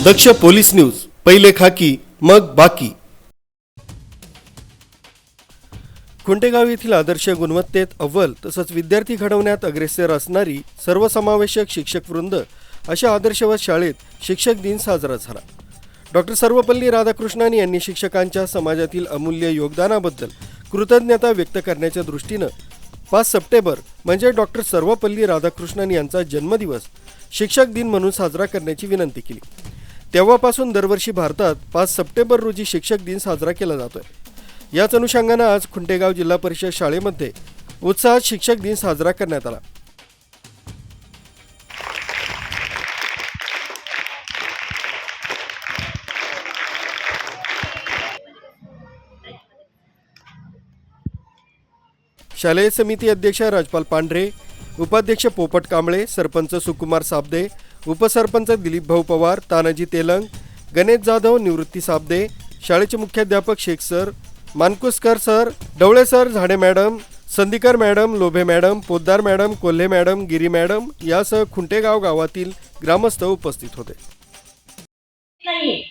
दक्ष police news, पहिले खाकी मग बाकी। खुंटेगाव येथील आदर्श गुणवत्तेत अव्वल तसंच विद्यार्थी घडवण्यात अग्रेसर असणारी सर्वसमावेशक शिक्षक वृंद अशा आदर्शवत शाळेत शिक्षक दिन साजरा झाला। डॉक्टर सर्वपल्ली राधाकृष्णन यांनी शिक्षकांच्या समाजातील अमूल्य योगदानाबद्दल कृतज्ञता व्यक्त करण्याच्या दृष्टीने 5 सप्टेंबर म्हणजे डॉक्टर सर्वपल्ली राधाकृष्णन यांचा जन्मदिवस शिक्षक दिन म्हणून साजरा करण्याची विनंती केली। तेव्हापासून दरवर्षी भारतात 5 सप्टेंबर रोजी शिक्षक दिन साजरा केला जातोय। याच अनुषंगाने आज खुंटेगाव जिल्हा परिषद शाळेमध्ये उत्साहात शिक्षक दिन साजरा करण्यात आला। शालेय समिती अध्यक्ष राजपाल पांढरे, उपाध्यक्ष पोपट कांबळे, सरपंच सुकुमार साबदे, उपसरपंच दिलीप भाऊ पवार, तानाजी तेलंग, गणेश जाधव, निवृत्ती साबदे, शाळेचे मुख्याध्यापक Shaikh sir, Mankuskar sir, Dawale sir, Zade madam, Sandikar madam, Lobhe madam, Poddar madam, Kolhe madam, Giri madam यासह खुंटेगाव गावातील ग्रामस्थ उपस्थित होते। नाही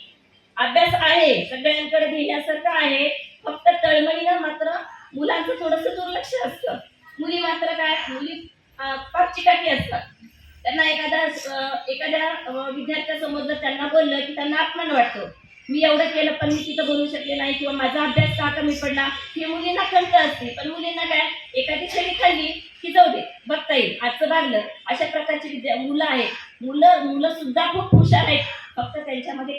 अभ्यास आहे, सगळ्यांकडे घेण्यासारखं आहे, फक्त तळमळीनं मात्र मुलांचं थोडंसं दुर्लक्ष असतं। मुली मात्र काय, मुली फार चिकाटी असतात। त्यांना एखाद्या विद्यार्थ्यासमोर जर त्यांना बोललं की त्यांना अपमान वाटतो। मी एवढं केलं पण मी तिथं बोलू शकले नाही किंवा माझा अभ्यास का कमी पडला, ही मुलींना खंत असते। पण मुलींना काय, एखादी छडी खाल्ली की जाऊ दे, बघता येईल, आजचं भागलं, अशा प्रकारची मुलं आहेत। मुलं सुद्धा खूप हुशार आहेत, फक्त त्यांच्यामध्ये